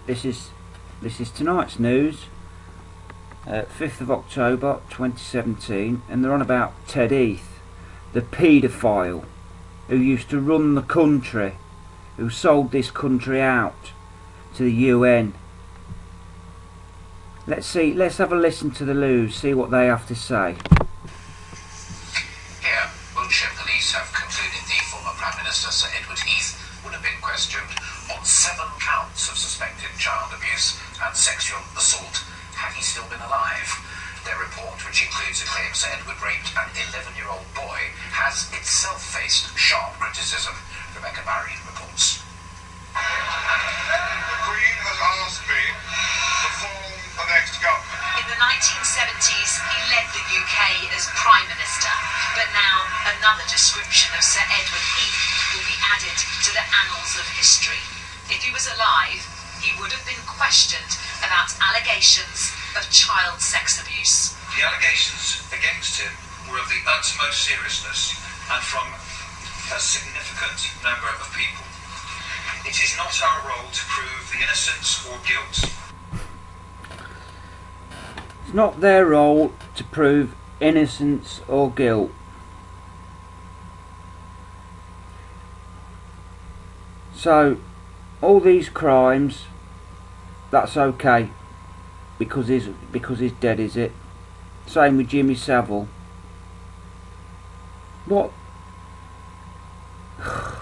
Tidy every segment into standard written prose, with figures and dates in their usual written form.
this is tonight's news, 5th of October 2017, and they're on about Ted Heath, the paedophile who used to run the country, who sold this country out to the UN. Let's have a listen to the news, see what they have to say. Here, Wiltshire police have concluded the former Prime Minister Sir Edward Heath would have been questioned on 7 counts of suspected child abuse and sexual assault had he still been alive. Their report, which includes a claim Sir Edward raped an 11-year-old boy, has itself faced sharp criticism. Rebecca Barry reports. The Queen has asked me to form the next government. In the 1970s, he led the UK as Prime Minister, but now another description of Sir Edward Heath will be added to the annals of history. If he was alive, he would have been questioned about allegations of child sex abuse. The allegations against him were of the utmost seriousness and from a significant number of people. It is not our role to prove the innocence or guilt. It's not their role to prove innocence or guilt. So, all these crimes, that's okay, because he's dead, is it? Same with Jimmy Savile. What? But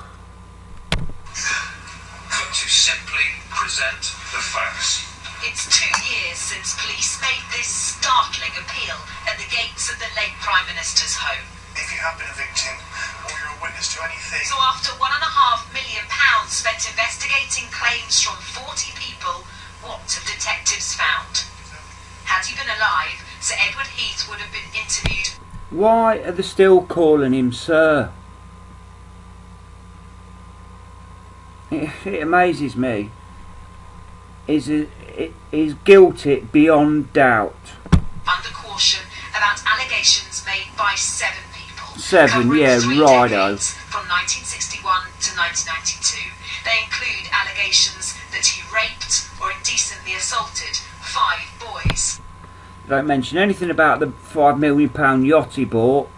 to simply present the facts. It's 2 years since police made this startling appeal at the gates of the late Prime Minister's home. If you have been a victim or you're a witness to anything... So after £1.5 million spent investigating claims from 40 people, what have detectives found? Had he been alive, Sir Edward Heath would have been interviewed. Why are they still calling him Sir? It amazes me. Is guilty beyond doubt. Under caution about allegations made by 7 people. 7, yeah, righto. From 1961 to 1992. They include allegations that he raped or indecently assaulted 5 boys. Don't mention anything about the £5 million yacht he bought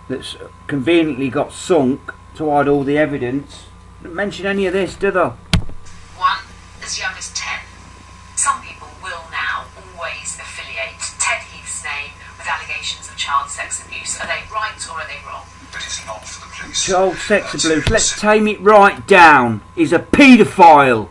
that's conveniently got sunk to hide all the evidence. Don't mention any of this, do they? One as young as 10. Some people will now always affiliate Ted Heath's name with allegations of child sex abuse. Are they right or are they wrong? But it's not for the police. Child sex abuse. Let's tame it right down. He's a paedophile.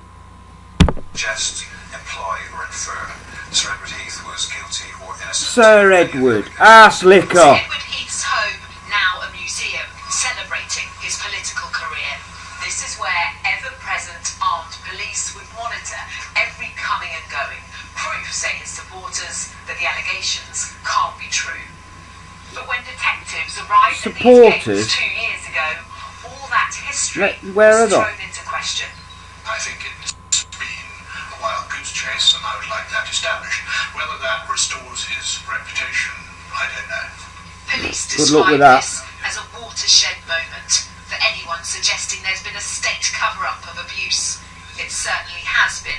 Just imply or infer Sir Edward Heath was guilty or innocent. Sir Edward, ass licker. Sir Edward Heath's home, now a museum, celebrating his political career. This is where ever-present armed police would monitor every coming and going. Proof, say his supporters, that the allegations can't be true. But when detectives arrived at these gates 2 years ago, all that history where are was they? thrown into question. I think it's been a wild goose chase, and I would like that established. Whether that restores his reputation, I don't know. Police Good luck with describe that. this as a watershed moment for anyone suggesting there's been a state cover-up of abuse. It certainly has been.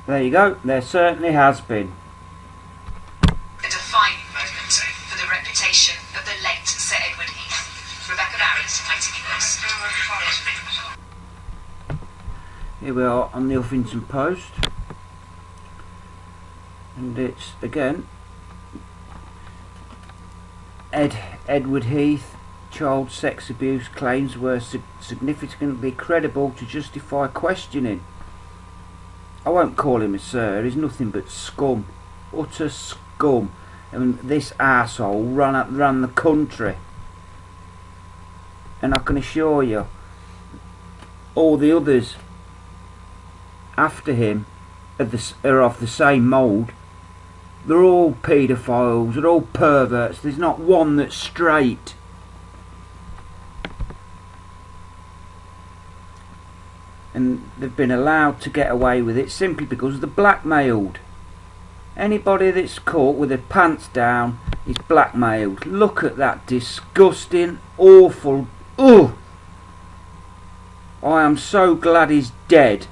There you go. There certainly has been. A defining moment for the reputation of the late Sir Edward Heath. Rebecca Barry, ITV News. Here we are on the Huffington Post, and it's again Edward Heath. Child sex abuse claims were significantly credible to justify questioning. I won't call him a sir. He's nothing but scum, utter scum. And this arsehole ran the country, and I can assure you, all the others after him are of the same mould. They're all paedophiles. They're all perverts. There's not one that's straight. And they've been allowed to get away with it simply because they're blackmailed. Anybody that's caught with their pants down is blackmailed. Look at that disgusting, awful... Ugh! I am so glad he's dead.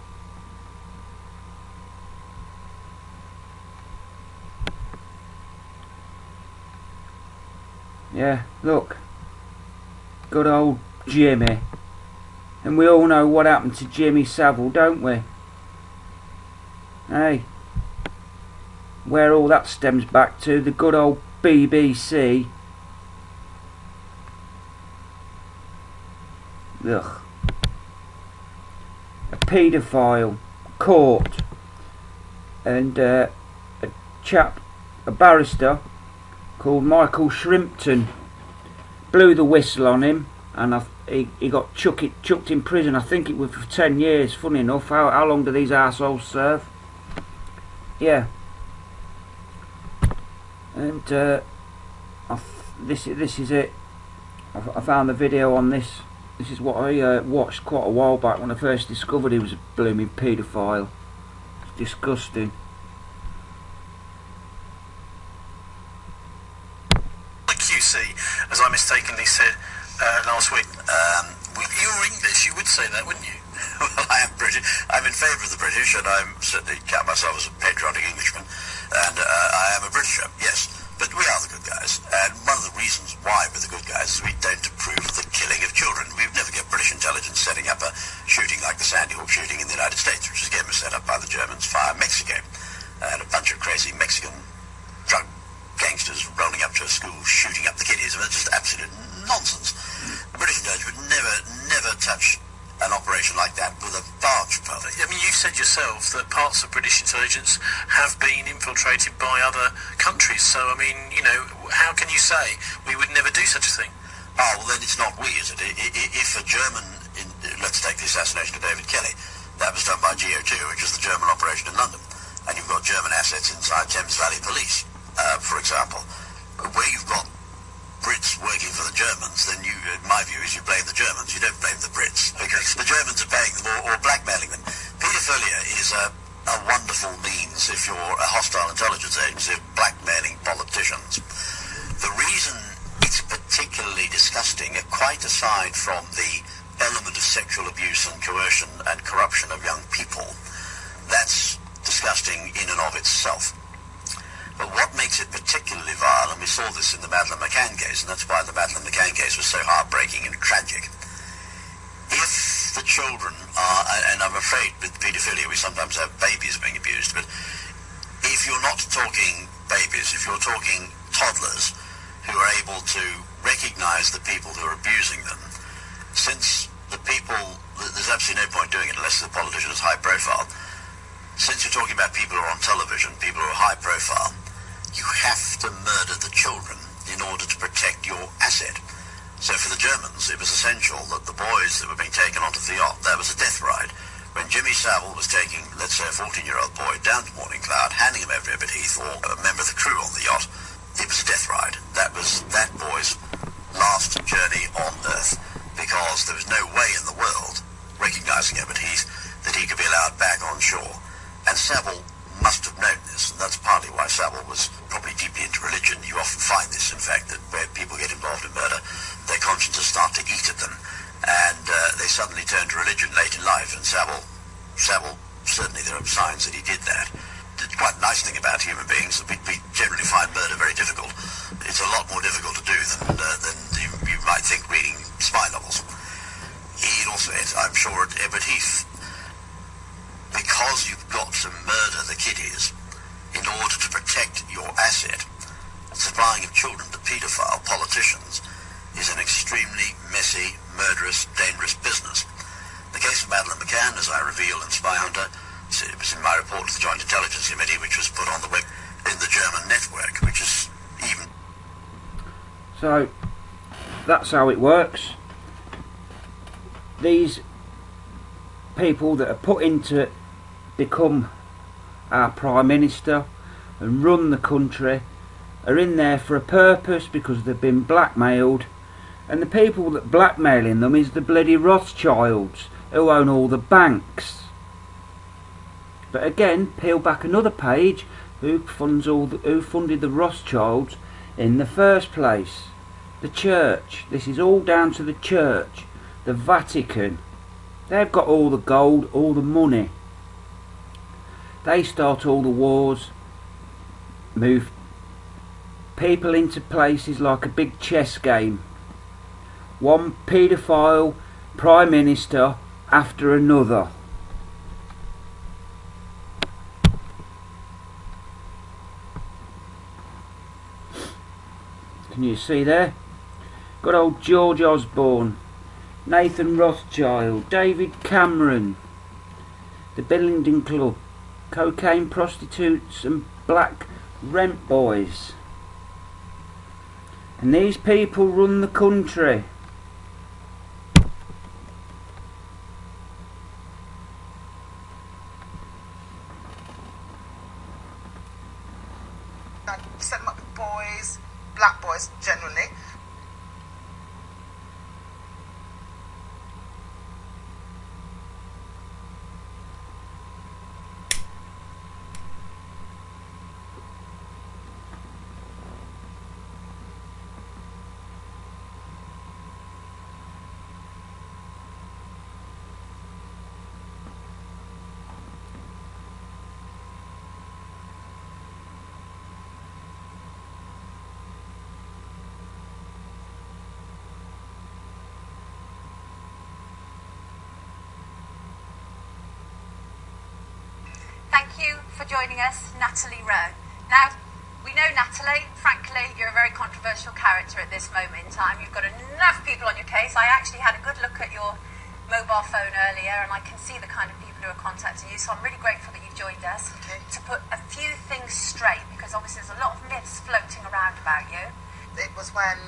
Yeah, look. Good old Jimmy. And we all know what happened to Jimmy Savile, don't we? Hey. Where all that stems back to, the good old BBC. Ugh. A paedophile caught. And a chap, a barrister called Michael Shrimpton, blew the whistle on him, and he got chucked in prison. I think it was for 10 years. Funny enough, how long do these arseholes serve? Yeah. And this is it. I found the video on this. This is what I watched quite a while back when I first discovered he was a blooming paedophile. It's disgusting. The QC, as I mistakenly said last week. You're English, you would say that, wouldn't you? Well, I am British. I'm in favour of the British, and I certainly count myself as a patriotic Englishman. And I am a Britisher, yes. But we are the good guys. And one of the reasons why we're the good guys is we don't approve of the killing of children. We've never get British intelligence setting up a shooting like the Sandy Hook shooting in the United States, which again was set up by the Germans via Mexico. And a bunch of crazy Mexican drug gangsters rolling up to a school, shooting up the kiddies. I mean, it's just absolute nonsense. The British intelligence would never touch an operation like that with a barge pole. I mean, you said yourself that parts of British intelligence have been infiltrated by other countries. So, I mean, you know, how can you say we would never do such a thing? Oh, well, then it's not we, is it? If a German, let's take the assassination of David Kelly, that was done by GO2, which is the German operation in London. And you've got German assets inside Thames Valley Police, for example. Where you've got Brits working for the Germans, then you, in my view, is you blame the Germans. You don't blame the Brits, because the Germans are paying them or blackmailing them. Paedophilia is a wonderful means, if you're a hostile intelligence agency, of blackmailing politicians. The reason it's particularly disgusting, quite aside from the element of sexual abuse and coercion and corruption of young people, that's disgusting in and of itself. But what makes it particularly vile, and we saw this in the Madeleine McCann case, and that's why the Madeleine McCann case was so heartbreaking and tragic. If the children are, and I'm afraid with paedophilia we sometimes have babies being abused, but if you're not talking babies, if you're talking toddlers who are able to recognise the people who are abusing them, since the people, there's absolutely no point doing it unless the politician is high profile. Since you're talking about people who are on television, people who are high profile, you have to murder the children in order to protect your asset. So for the Germans, it was essential that the boys that were being taken onto the yacht, that was a death ride. When Jimmy Savile was taking, let's say, a 14-year-old boy down to Morning Cloud, handing him over to Heath or a member of the crew on the yacht, it was a death ride. That was that boy's last journey on Earth, because there was no way in the world, recognising Heath, that he could be allowed back on shore. And Savile must have known this, and that's partly why Savile was probably deeply into religion. You often find this, in fact, that where people get involved in murder, their consciences start to eat at them, and they suddenly turn to religion late in life, and Savile, certainly there are signs that he did that. The quite nice thing about human beings is that we generally find murder very difficult. It's a lot more difficult to do than you might think reading spy novels. He also had, I'm sure, at Edward Heath, because you've got to murder the kiddies in order to protect your asset, supplying of children to paedophile politicians is an extremely messy, murderous, dangerous business. The case of Madeleine McCann, as I revealed in Spy Hunter, it was in my report to the Joint Intelligence Committee, which was put on the web in the German network, which is even... So, that's how it works. These people that are put into become our Prime Minister and run the country are in there for a purpose, because they've been blackmailed, and the people that blackmailing them is the bloody Rothschilds who own all the banks. But again, peel back another page, who funded the Rothschilds in the first place? The church. This is all down to the church, the Vatican. They've got all the gold, all the money. They start all the wars, move people into places like a big chess game. One paedophile Prime Minister after another. Can you see there? Got old George Osborne, Nathan Rothschild, David Cameron, the Billingdon Club, cocaine prostitutes and black rent boys. And these people run the country. I set them up with boys, black boys generally. Thank you for joining us, Natalie Rowe. Now, we know Natalie, frankly, you're a very controversial character at this moment in time. You've got enough people on your case. I actually had a good look at your mobile phone earlier and I can see the kind of people who are contacting you, so I'm really grateful that you've joined us to put a few things straight, because obviously there's a lot of myths floating around about you. It was when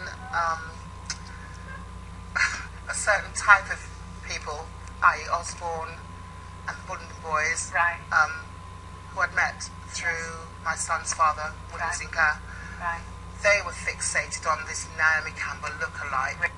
a certain type of people, i.e. Osborne and the Bullen boys, Right. Who I'd met through my son's father, William Sinclair, Right. they were fixated on this Naomi Campbell look-alike.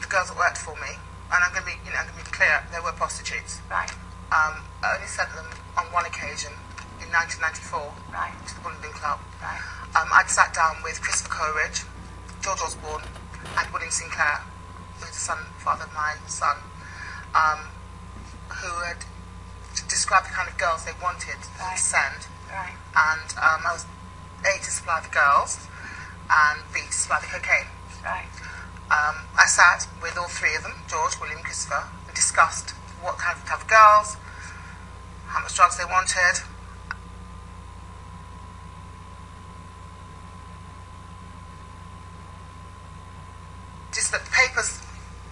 The girls that worked for me, and I'm going to be clear, they were prostitutes. Right. I only sent them on one occasion in 1994 Right. to the Bullen Club. Right. I'd sat down with Christopher Coleridge, George Osborne, and William Sinclair, who's the father of my son, who had described the kind of girls they wanted to send. Right. And I was A, to supply the girls, and B, to supply the cocaine. Right. I sat with all three of them, George, William, Christopher, and discussed what kind of girls, how much drugs they wanted. Just that the papers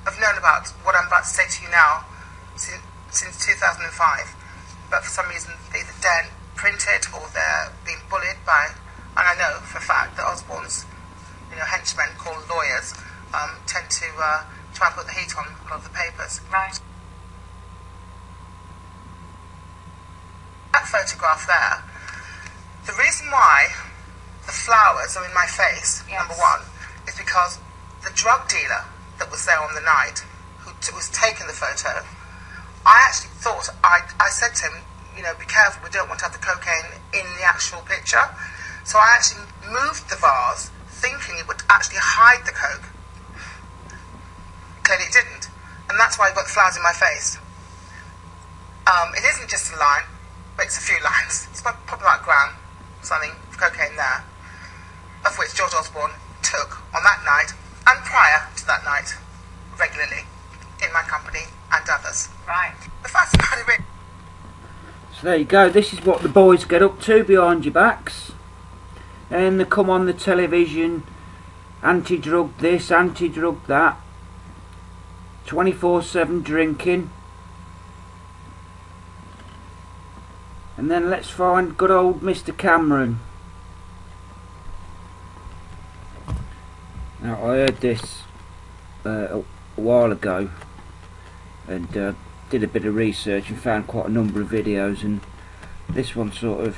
have known about what I'm about to say to you now since 2005, but for some reason they either daren't print it or they're being bullied by, and I know for a fact that Osborne's henchmen called lawyers tend to try and put the heat on a lot of the papers. Right. That photograph there, the reason why the flowers are in my face, number one, is because the drug dealer that was there on the night, who was taking the photo, I actually thought, I said to him, be careful, we don't want to have the cocaine in the actual picture. So I actually moved the vase, thinking it would actually hide the coke. Clearly it didn't. And that's why I got the flowers in my face. It isn't just a line, but it's a few lines. It's probably about a gram, something, of cocaine there, of which George Osborne took on that night, and prior to that night, regularly, in my company and others. Right. The facts about it. So there you go, this is what the boys get up to behind your backs. And they come on the television, anti-drug this, anti-drug that, 24/7 drinking. And then let's find good old Mr. Cameron. Now I heard this a while ago and did a bit of research and found quite a number of videos, and this one sort of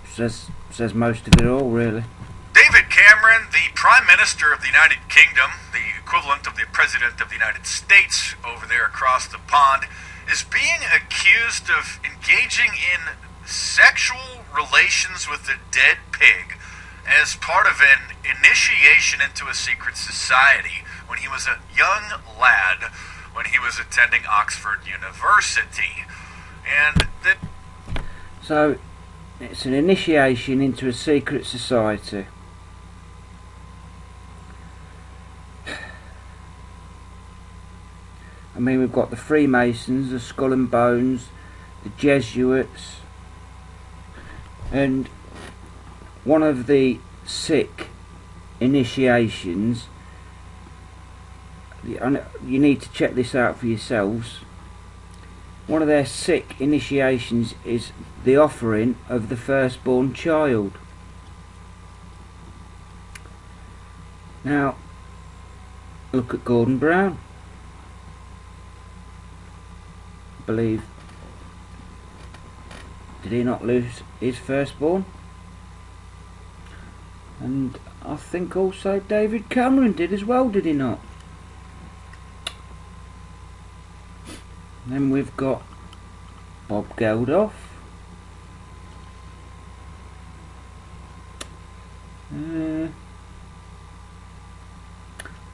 says most of it all, really. David Cameron, the Prime Minister of the United Kingdom, the equivalent of the President of the United States over there across the pond, is being accused of engaging in sexual relations with a dead pig as part of an initiation into a secret society when he was a young lad when he was attending Oxford University. And that... So, it's an initiation into a secret society. I mean, we've got the Freemasons, the Skull and Bones, the Jesuits, and one of the Sikh initiations, you need to check this out for yourselves, one of their Sikh initiations is the offering of the firstborn child. Now, look at Gordon Brown. I believe, did he not lose his firstborn? And I think also David Cameron did as well, did he not? Then we've got Bob Geldof.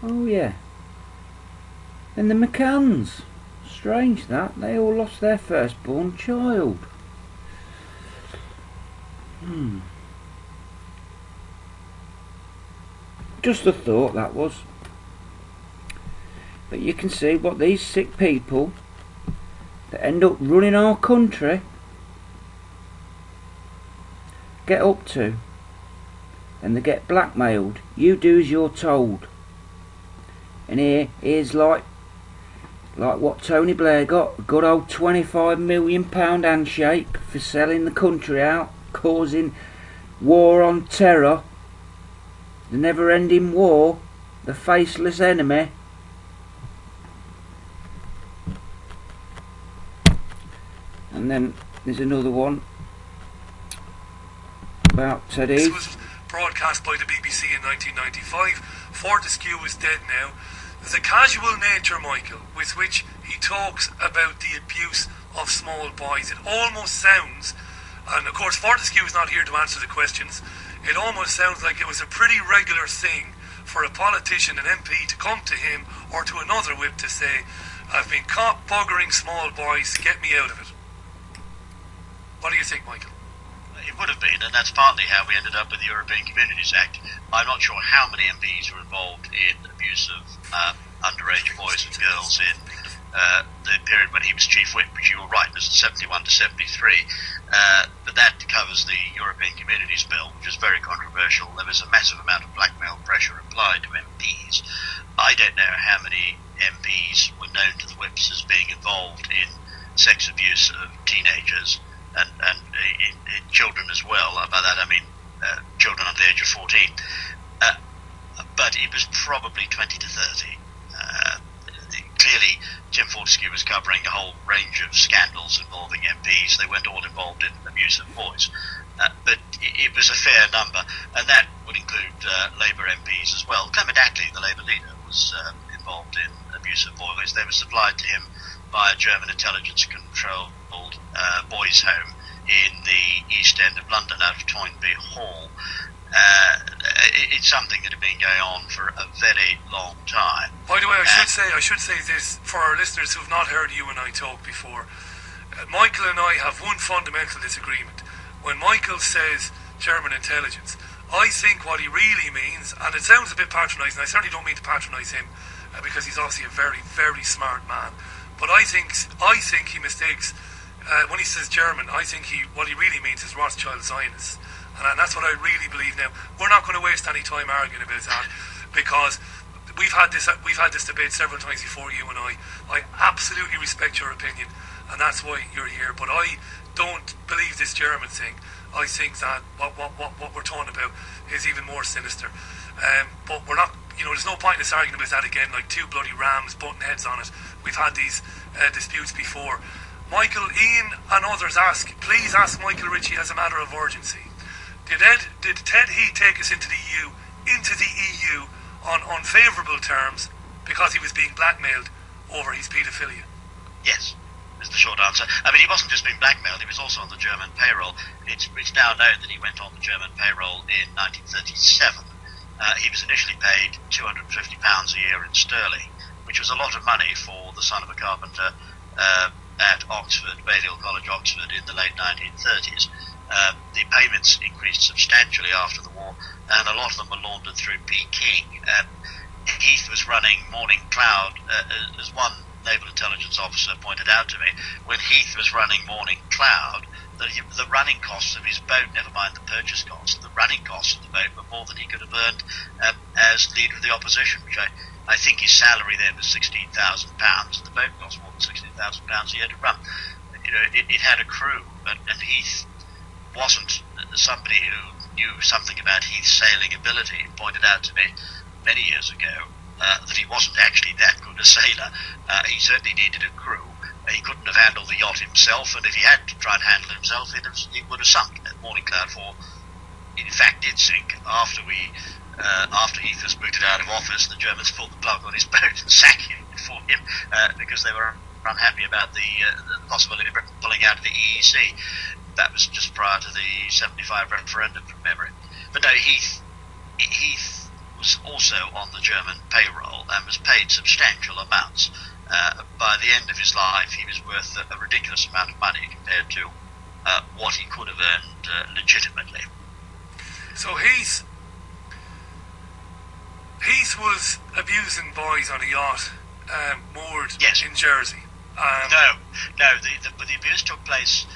Oh yeah. And the McCanns. Strange that, they all lost their firstborn child. Just a thought, that was. But you can see what these sick people that end up running our country get up to. And they get blackmailed. You do as you're told. And here's like what Tony Blair got, a good old £25 million handshake for selling the country out, causing war on terror, the never-ending war, the faceless enemy. And then there's another one about Ted Heath. This was broadcast by the BBC in 1995. Fortescue is dead now. The casual nature, Michael, with which he talks about the abuse of small boys, it almost sounds, and of course Fortescue is not here to answer the questions, it almost sounds like it was a pretty regular thing for a politician, an MP, to come to him or to another whip to say, I've been caught buggering small boys, get me out of it. What do you think, Michael? It would have been, and that's partly how we ended up with the European Communities Act. I'm not sure how many MPs were involved in abuse of underage boys and girls in the period when he was Chief Whip, which you were right, was 71 to 73. But that covers the European Communities Bill, which is very controversial. There was a massive amount of blackmail pressure applied to MPs. I don't know how many MPs were known to the whips as being involved in sex abuse of teenagers and in children as well. By that I mean children under the age of 14. But it was probably 20 to 30. Clearly, Tim Fortescue was covering a whole range of scandals involving MPs. They weren't all involved in abuse of boys. But it was a fair number, and that would include Labour MPs as well. Clement Attlee, the Labour leader, was involved in abuse of boys. They were supplied to him by a German intelligence-controlled boys' home in the East End of London, out of Toynbee Hall. It's something that had been going on for a very long time. By the way, I should say this for our listeners who've not heard you and I talk before. Michael and I have one fundamental disagreement. When Michael says German intelligence, I think what he really means, and it sounds a bit patronising, I certainly don't mean to patronise him, because he's obviously a very, very smart man, but I think he mistakes, when he says German, I think what he really means is Rothschild Zionists. And that's what I really believe now. We're not going to waste any time arguing about that, because we've had this debate several times before, you and I. I absolutely respect your opinion, and that's why you're here. But I don't believe this German thing. I think that what we're talking about is even more sinister. But we're not. There's no point in us arguing about that again, like two bloody rams butting heads on it. We've had these disputes before. Michael, Ian, and others please ask Michael Ritchie as a matter of urgency. Did Ted Heath take us into the EU on unfavourable terms because he was being blackmailed over his paedophilia? Yes, is the short answer. I mean, he wasn't just being blackmailed, he was also on the German payroll. It's now known that he went on the German payroll in 1937. He was initially paid £250 a year in sterling, which was a lot of money for the son of a carpenter at Oxford, Balliol College, Oxford, in the late 1930s. The payments increased substantially after the war, and a lot of them were laundered through Peking. Heath was running Morning Cloud, as one naval intelligence officer pointed out to me. When Heath was running Morning Cloud, the running costs of his boat, never mind the purchase costs, the running costs of the boat were more than he could have earned as leader of the opposition, which I think his salary then was £16,000. The boat cost more than £16,000 a year to run. You know, it had a crew, and Heath wasn't somebody who knew something about Heath's sailing ability. He pointed out to me many years ago that he wasn't actually that good a sailor. He certainly needed a crew. He couldn't have handled the yacht himself, and if he had to try and handle it himself, it would have sunk. Morning Cloud 4, in fact, did sink after Heath was booted out of office. The Germans pulled the plug on his boat and sacked him for him because they were unhappy about the possibility of Britain pulling out of the EEC. That was just prior to the 75 referendum, from memory. But no, Heath was also on the German payroll and was paid substantial amounts. By the end of his life, he was worth a ridiculous amount of money compared to what he could have earned legitimately. So Heath was abusing boys on a yacht moored in Jersey. No, the abuse took place.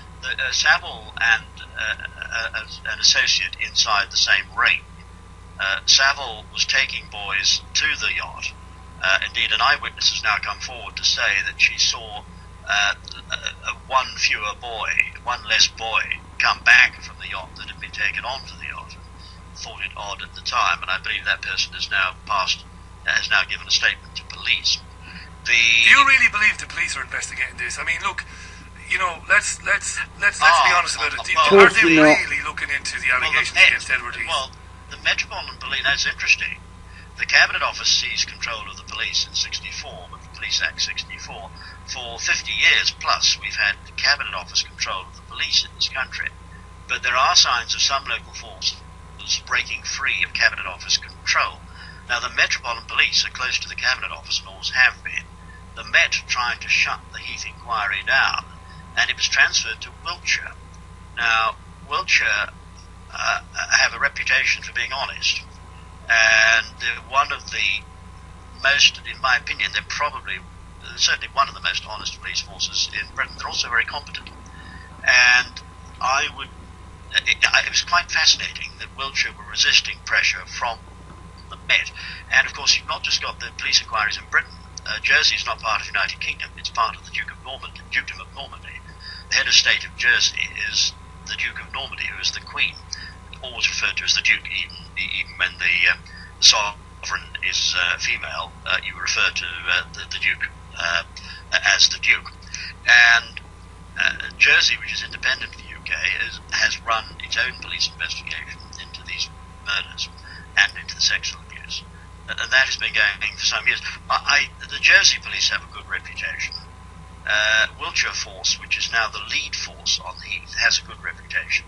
Saville and an associate inside the same ring. Saville was taking boys to the yacht. Indeed, an eyewitness has now come forward to say that she saw one less boy come back from the yacht that had been taken onto the yacht. Thought it odd at the time, and I believe that person has now given a statement to police. Do you really believe the police are investigating this? I mean, look, you know, let's be honest about it. Are they really looking into the allegations against Edward Heath? Well, the Metropolitan Police, that's interesting. The Cabinet Office seized control of the police in 64, with the Police Act 64. For 50 years plus, we've had the Cabinet Office control of the police in this country. But there are signs of some local forces breaking free of Cabinet Office control. Now, the Metropolitan Police are close to the Cabinet Office and always have been. The Met trying to shut the Heath inquiry down, and it was transferred to Wiltshire. Now, Wiltshire have a reputation for being honest, and they're one of the most, in my opinion, they're probably certainly one of the most honest police forces in Britain. They're also very competent, and it was quite fascinating that Wiltshire were resisting pressure from the Met. And of course, you've not just got the police inquiries in Britain. Jersey is not part of the United Kingdom, it's part of the Dukedom of Normandy. The head of state of Jersey is the Duke of Normandy, who is the Queen, always referred to as the Duke, even when the sovereign is female, you refer to the Duke as the Duke. And Jersey, which is independent of the UK, has run its own police investigation into these murders and into the sexual abuse. And that has been going for some years. The Jersey police have a good reputation. Wiltshire Force, which is now the lead force on the Heath, has a good reputation.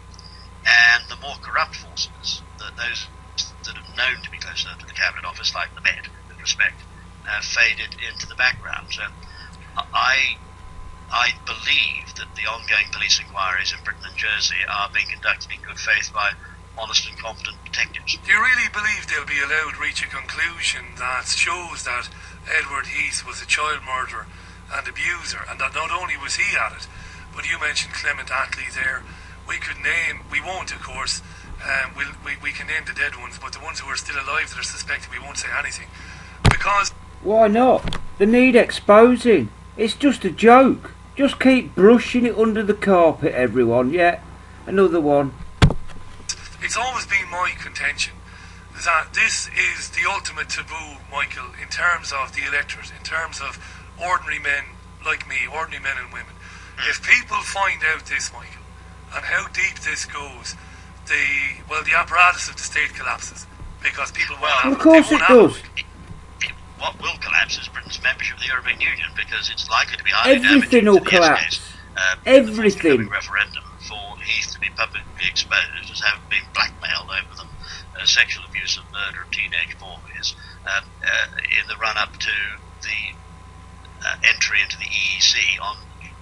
And the more corrupt forces, those that are known to be closer to the Cabinet Office, like the Met, with respect, have faded into the background. So I believe that the ongoing police inquiries in Britain and Jersey are being conducted in good faith by honest and competent detectives. Do you really believe they'll be allowed to reach a conclusion that shows that Edward Heath was a child murderer and abuser, and that not only was he at it, but you mentioned Clement Attlee there. We could name, we won't of course, we can name the dead ones, but the ones who are still alive that are suspected, we won't say anything. Because... Why not? They need exposing. It's just a joke. Just keep brushing it under the carpet, everyone. Yeah, another one. It's always been my contention that this is the ultimate taboo, Michael, in terms of the electorate, in terms of ordinary men like me, ordinary men and women. If people find out this, Michael, and how deep this goes, the apparatus of the state collapses, because people won't have it. Of course it does. What will collapse is Britain's membership of the European Union, because it's likely to be highly everything damaging will to the collapse. Everything. The referendum for Heath to be publicly exposed as having been blackmailed over the sexual abuse and murder of teenage boys in the run-up to the entry into the EEC on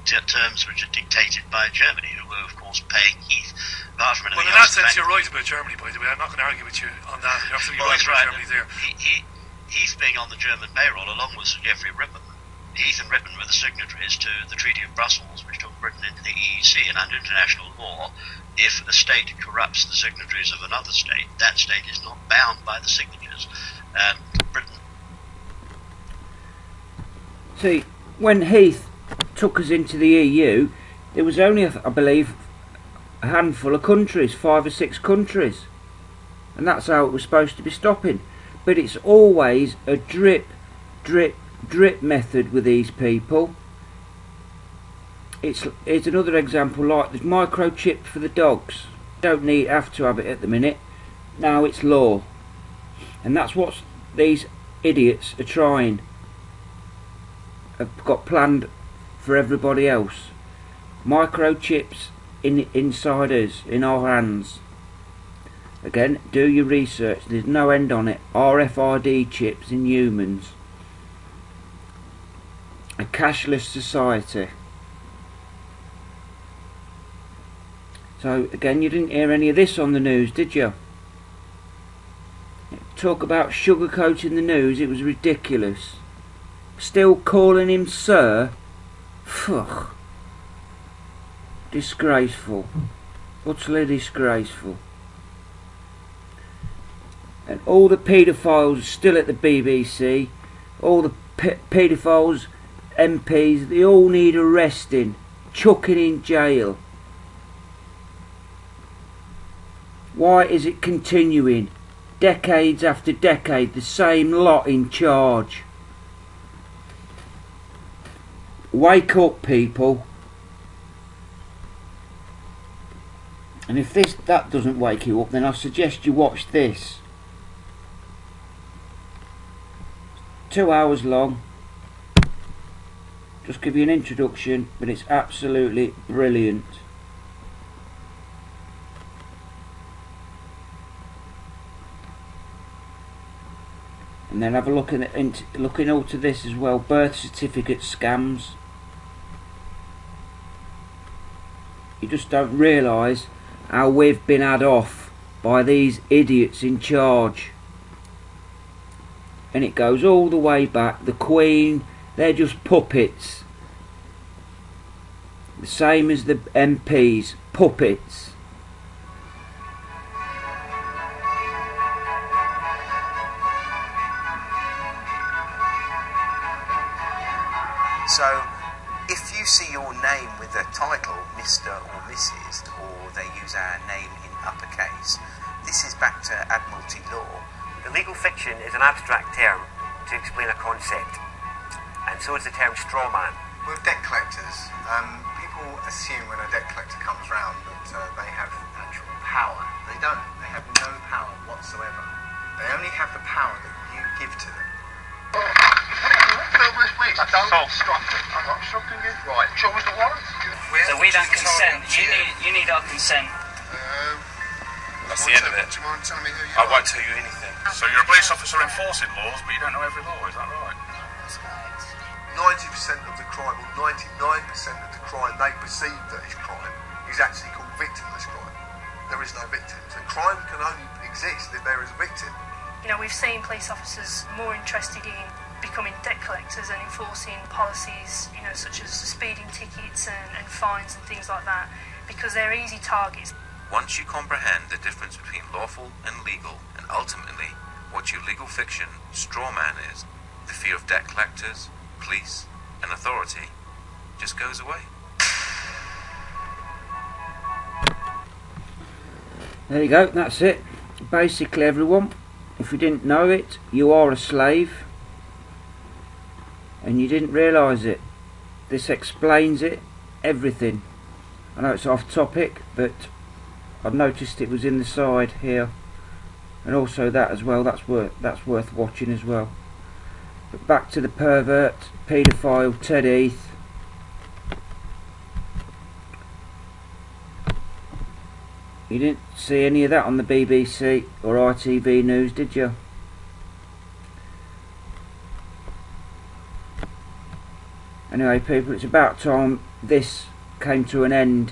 terms which are dictated by Germany, who will, of course, pay Heath. Apart from anything well, in that else, sense, you're right about Germany, by the way. I'm not going to argue with you on that. You're absolutely right about Germany there. Heath being on the German payroll, along with Sir Geoffrey Rippon. Heath and Rippon were the signatories to the Treaty of Brussels, which took Britain into the EEC, and under international law, if a state corrupts the signatories of another state, that state is not bound by the signatures. Britain. See, when Heath took us into the EU, there was only, I believe, a handful of countries, 5 or 6 countries, and that's how it was supposed to be stopping. But it's always a drip method with these people. It's another example, like the microchip for the dogs. Don't have to have it at the minute. Now it's law, and that's what these idiots are trying. Have got planned for everybody else. Microchips inside us, in our hands. Again, do your research. There's no end on it. RFID chips in humans. A cashless society. So again, you didn't hear any of this on the news, did you? Talk about sugarcoating the news. It was ridiculous. Still calling him sir. Phew. Disgraceful. Utterly disgraceful. And all the paedophiles still at the BBC. All the paedophiles, MPs, they all need arresting. Chucking in jail. Why is it continuing? Decades after decade, the same lot in charge. Wake up, people. And if that doesn't wake you up, then I suggest you watch this. 2 hours long. Just give you an introduction, but it's absolutely brilliant. And then have a look looking into this as well. Birth certificate scams. You just don't realise how we've been had off by these idiots in charge. And it goes all the way back. The Queen, they're just puppets. The same as the MPs, puppets. So, if you see your name with the title Mr. or Mrs., or they use our name in uppercase, this is back to Admiralty law. The legal fiction is an abstract term to explain a concept, and so is the term straw man. With debt collectors, people assume when a debt collector comes round that they have actual power. They don't. They have no power whatsoever. They only have the power that you give to them. Please, don't obstruct it. I'm not obstructing you. Right. Show us the warrant. So we don't consent. You need our consent. That's the end of it. Do you mind telling me who you I are? won't tell you anything. So you're a police officer enforcing laws, but you don't know every law, is that right? 90% of the crime, or 99% of the crime they perceive that is crime, is actually called victimless crime. There is no victim. So crime can only exist if there is a victim. You know, we've seen police officers more interested in becoming debt collectors and enforcing policies, you know, such as speeding tickets and fines and things like that, because they're easy targets. Once you comprehend the difference between lawful and legal, and ultimately what your legal fiction straw man is, the fear of debt collectors, police and authority just goes away. There you go, that's it. Basically, everyone, if you didn't know it, you are a slave and you didn't realise it. This explains it, everything. I know it's off topic, but I've noticed it was in the side here, and also that as well. That's worth watching as well. But back to the pervert, paedophile Ted Heath. You didn't see any of that on the BBC or ITV News, did you? Anyway, people, it's about time this came to an end.